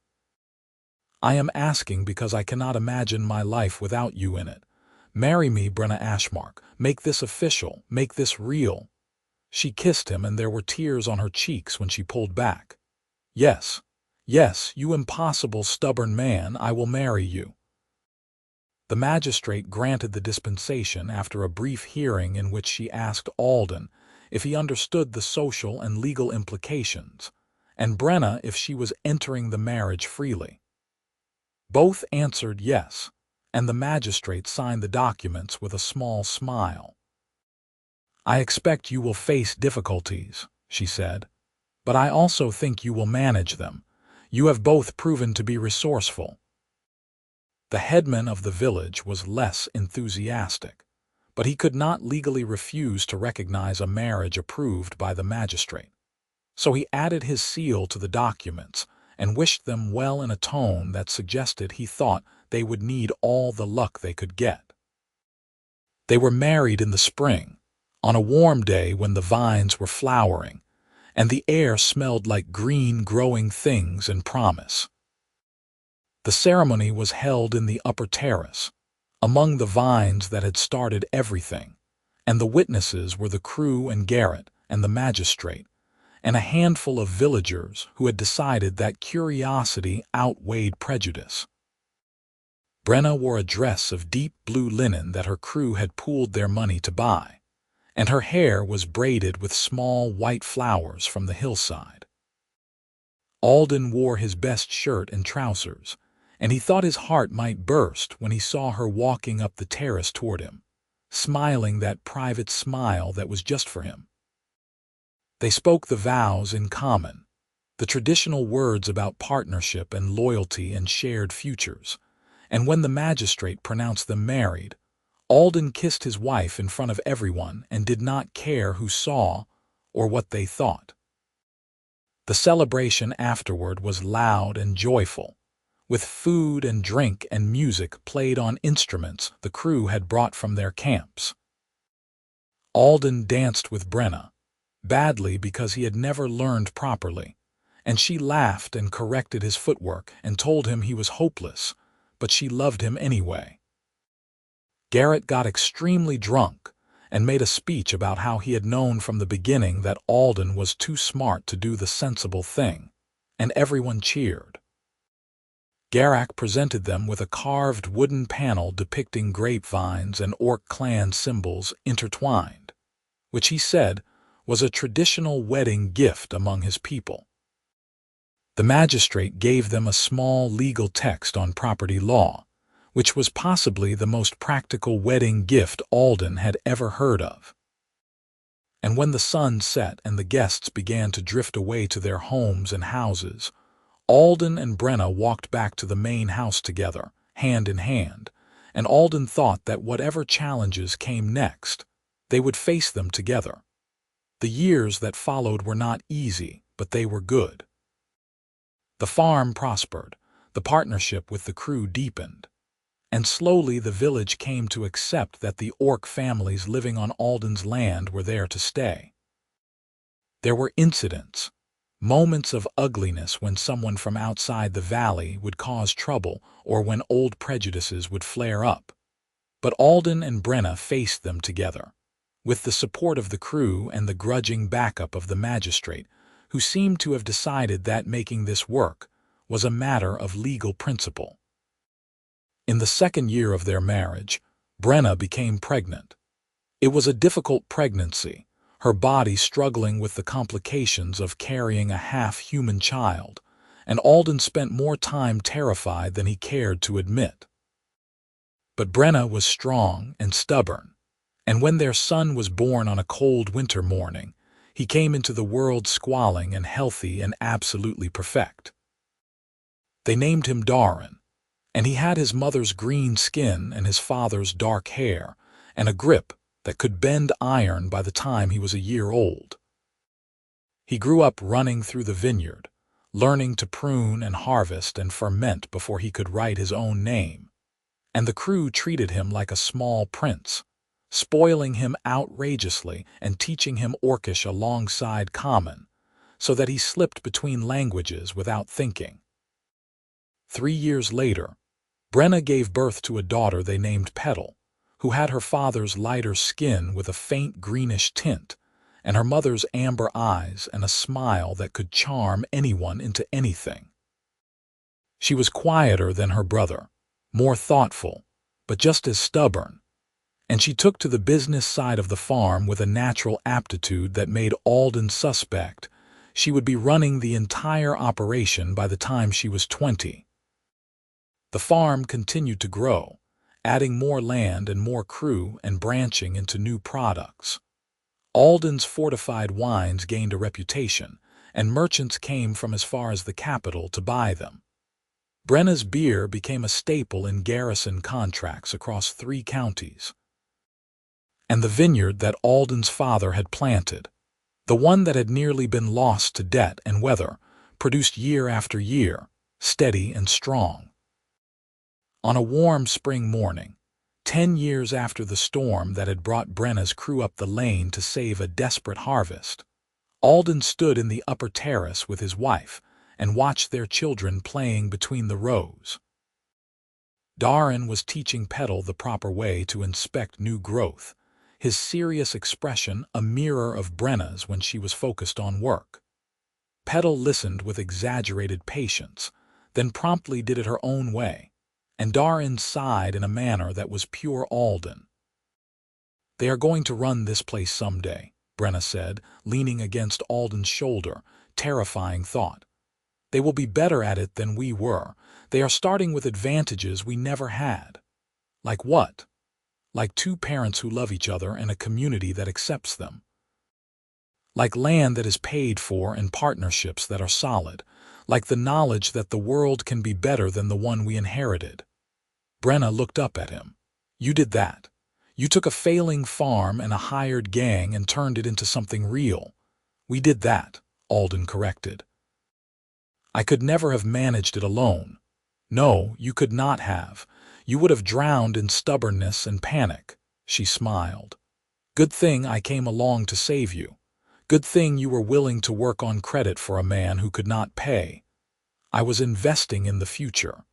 I am asking because I cannot imagine my life without you in it. Marry me, Brenna Ashmark. Make this official. Make this real." She kissed him, and there were tears on her cheeks when she pulled back. "Yes, yes, you impossible, stubborn man, I will marry you." The magistrate granted the dispensation after a brief hearing in which she asked Alden if he understood the social and legal implications, and Brenna if she was entering the marriage freely. Both answered yes, and the magistrate signed the documents with a small smile. "I expect you will face difficulties," she said, "but I also think you will manage them. You have both proven to be resourceful." The headman of the village was less enthusiastic, but he could not legally refuse to recognize a marriage approved by the magistrate. So he added his seal to the documents and wished them well in a tone that suggested he thought they would need all the luck they could get. They were married in the spring, on a warm day when the vines were flowering, and the air smelled like green growing things and promise. The ceremony was held in the upper terrace, among the vines that had started everything, and the witnesses were the crew and Garrett and the magistrate, and a handful of villagers who had decided that curiosity outweighed prejudice. Brenna wore a dress of deep blue linen that her crew had pooled their money to buy, and her hair was braided with small white flowers from the hillside. Alden wore his best shirt and trousers, and he thought his heart might burst when he saw her walking up the terrace toward him, smiling that private smile that was just for him. They spoke the vows in common, the traditional words about partnership and loyalty and shared futures, and when the magistrate pronounced them married, Alden kissed his wife in front of everyone and did not care who saw or what they thought. The celebration afterward was loud and joyful, with food and drink and music played on instruments the crew had brought from their camps. Alden danced with Brenna, badly because he had never learned properly, and she laughed and corrected his footwork and told him he was hopeless, but she loved him anyway. Garrett got extremely drunk and made a speech about how he had known from the beginning that Alden was too smart to do the sensible thing, and everyone cheered. Garrett presented them with a carved wooden panel depicting grapevines and Orc clan symbols intertwined, which he said was a traditional wedding gift among his people. The magistrate gave them a small legal text on property law, which was possibly the most practical wedding gift Alden had ever heard of. And when the sun set and the guests began to drift away to their homes and houses, Alden and Brenna walked back to the main house together, hand in hand, and Alden thought that whatever challenges came next, they would face them together. The years that followed were not easy, but they were good. The farm prospered, the partnership with the crew deepened, and slowly the village came to accept that the Orc families living on Alden's land were there to stay. There were incidents, moments of ugliness when someone from outside the valley would cause trouble or when old prejudices would flare up, but Alden and Brenna faced them together, with the support of the crew and the grudging backup of the magistrate, who seemed to have decided that making this work was a matter of legal principle. In the second year of their marriage, Brenna became pregnant. It was a difficult pregnancy, her body struggling with the complications of carrying a half-human child, and Alden spent more time terrified than he cared to admit. But Brenna was strong and stubborn, and when their son was born on a cold winter morning, he came into the world squalling and healthy and absolutely perfect. They named him Darin, and he had his mother's green skin and his father's dark hair, and a grip that could bend iron by the time he was a year old. He grew up running through the vineyard, learning to prune and harvest and ferment before he could write his own name, and the crew treated him like a small prince, spoiling him outrageously and teaching him Orcish alongside Common, so that he slipped between languages without thinking. 3 years later, Brenna gave birth to a daughter they named Petal, who had her father's lighter skin with a faint greenish tint, and her mother's amber eyes and a smile that could charm anyone into anything. She was quieter than her brother, more thoughtful, but just as stubborn, and she took to the business side of the farm with a natural aptitude that made Alden suspect she would be running the entire operation by the time she was 20. The farm continued to grow, adding more land and more crew and branching into new products. Alden's fortified wines gained a reputation, and merchants came from as far as the capital to buy them. Brenna's beer became a staple in garrison contracts across 3 counties. And the vineyard that Alden's father had planted, the one that had nearly been lost to debt and weather, produced year after year, steady and strong. On a warm spring morning, 10 years after the storm that had brought Brenna's crew up the lane to save a desperate harvest, Alden stood in the upper terrace with his wife and watched their children playing between the rows. Darin was teaching Petal the proper way to inspect new growth, his serious expression a mirror of Brenna's when she was focused on work. Petal listened with exaggerated patience, then promptly did it her own way, and Darin sighed in a manner that was pure Alden. "They are going to run this place someday," Brenna said, leaning against Alden's shoulder. Terrifying thought. "They will be better at it than we were. They are starting with advantages we never had." "Like what?" "Like two parents who love each other and a community that accepts them. Like land that is paid for and partnerships that are solid. Like the knowledge that the world can be better than the one we inherited." Brenna looked up at him. "You did that. You took a failing farm and a hired gang and turned it into something real." "We did that," Alden corrected. "I could never have managed it alone." "No, you could not have. You would have drowned in stubbornness and panic." She smiled. "Good thing I came along to save you. Good thing you were willing to work on credit for a man who could not pay. I was investing in the future.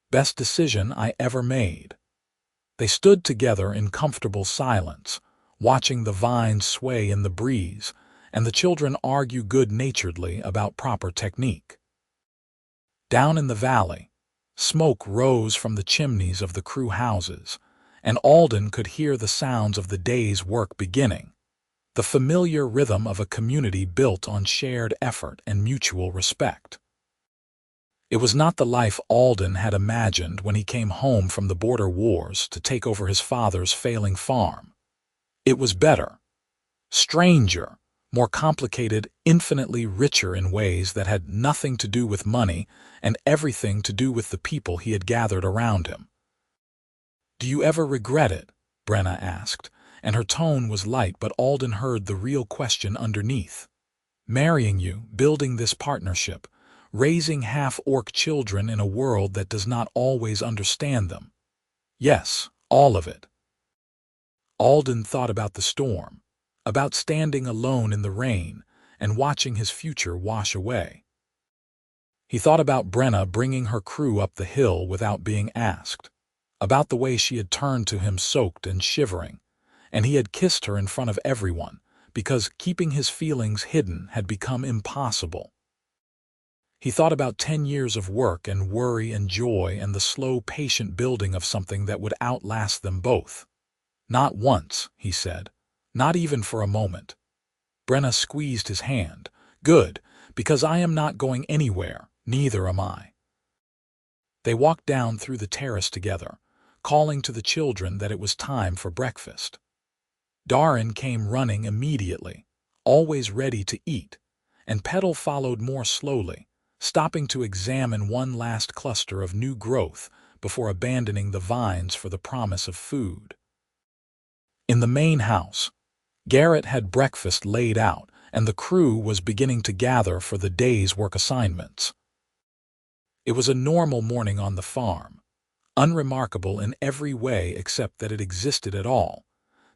Best decision I ever made." They stood together in comfortable silence, watching the vines sway in the breeze, and the children argue good-naturedly about proper technique. Down in the valley, smoke rose from the chimneys of the crew houses, and Alden could hear the sounds of the day's work beginning, the familiar rhythm of a community built on shared effort and mutual respect. It was not the life Alden had imagined when he came home from the border wars to take over his father's failing farm. It was better, stranger, more complicated, infinitely richer in ways that had nothing to do with money and everything to do with the people he had gathered around him. "Do you ever regret it?" Brenna asked, and her tone was light, but Alden heard the real question underneath. "Marrying you, building this partnership, raising half-orc children in a world that does not always understand them." "Yes, all of it." Alden thought about the storm, about standing alone in the rain and watching his future wash away. He thought about Brenna bringing her crew up the hill without being asked, about the way she had turned to him soaked and shivering, and he had kissed her in front of everyone, because keeping his feelings hidden had become impossible. He thought about 10 years of work and worry and joy and the slow, patient building of something that would outlast them both. "Not once," he said. "Not even for a moment." Brenna squeezed his hand. "Good, because I am not going anywhere, neither am I." They walked down through the terrace together, calling to the children that it was time for breakfast. Darin came running immediately, always ready to eat, and Petal followed more slowly, stopping to examine one last cluster of new growth before abandoning the vines for the promise of food. In the main house, Garrett had breakfast laid out, and the crew was beginning to gather for the day's work assignments. It was a normal morning on the farm, unremarkable in every way except that it existed at all,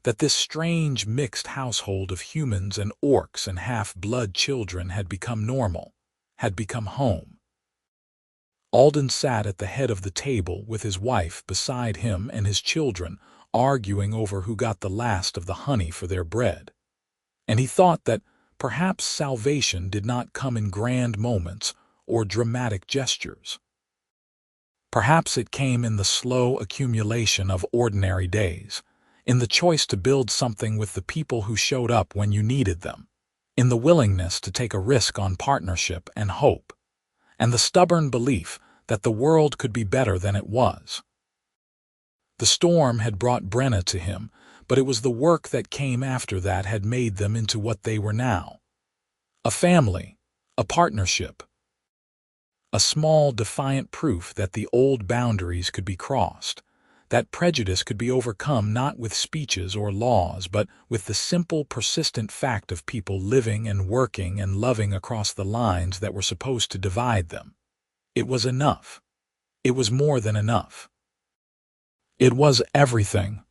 that this strange mixed household of humans and orcs and half-blood children had become normal, had become home. Alden sat at the head of the table with his wife beside him and his children arguing over who got the last of the honey for their bread. And he thought that perhaps salvation did not come in grand moments or dramatic gestures. Perhaps it came in the slow accumulation of ordinary days, in the choice to build something with the people who showed up when you needed them, in the willingness to take a risk on partnership and hope, and the stubborn belief that the world could be better than it was. The storm had brought Brenna to him, but it was the work that came after that had made them into what they were now. A family, a partnership, a small, defiant proof that the old boundaries could be crossed, that prejudice could be overcome not with speeches or laws, but with the simple, persistent fact of people living and working and loving across the lines that were supposed to divide them. It was enough. It was more than enough. It was everything.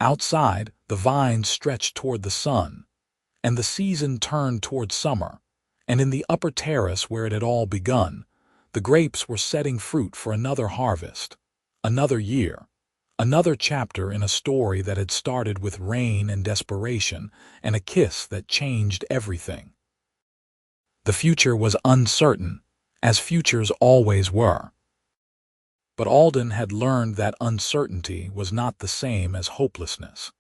Outside, the vines stretched toward the sun, and the season turned toward summer, and in the upper terrace where it had all begun, the grapes were setting fruit for another harvest, another year, another chapter in a story that had started with rain and desperation and a kiss that changed everything. The future was uncertain, as futures always were. But Alden had learned that uncertainty was not the same as hopelessness,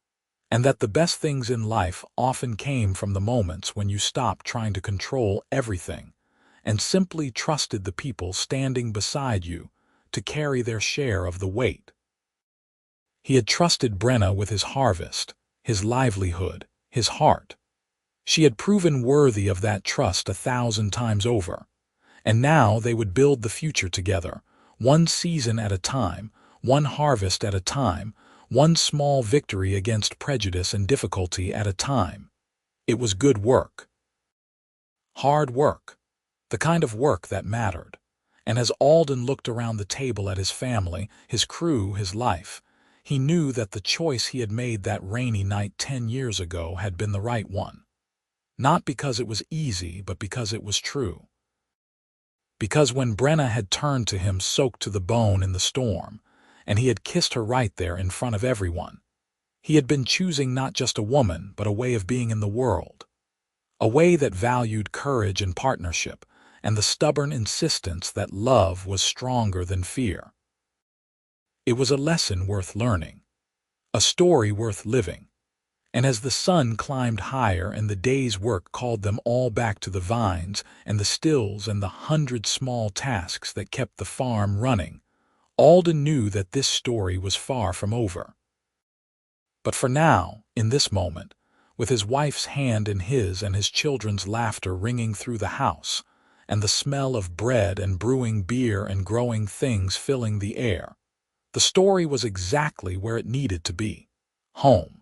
and that the best things in life often came from the moments when you stopped trying to control everything and simply trusted the people standing beside you to carry their share of the weight. He had trusted Brenna with his harvest, his livelihood, his heart. She had proven worthy of that trust 1,000 times over, and now they would build the future together, one season at a time, one harvest at a time, one small victory against prejudice and difficulty at a time. It was good work. Hard work. The kind of work that mattered. And as Alden looked around the table at his family, his crew, his life, he knew that the choice he had made that rainy night 10 years ago had been the right one. Not because it was easy, but because it was true. Because when Brenna had turned to him soaked to the bone in the storm, and he had kissed her right there in front of everyone, he had been choosing not just a woman, but a way of being in the world. A way that valued courage and partnership, and the stubborn insistence that love was stronger than fear. It was a lesson worth learning, a story worth living. And as the sun climbed higher and the day's work called them all back to the vines and the stills and the 100 small tasks that kept the farm running, Alden knew that this story was far from over. But for now, in this moment, with his wife's hand in his and his children's laughter ringing through the house, and the smell of bread and brewing beer and growing things filling the air, the story was exactly where it needed to be, home.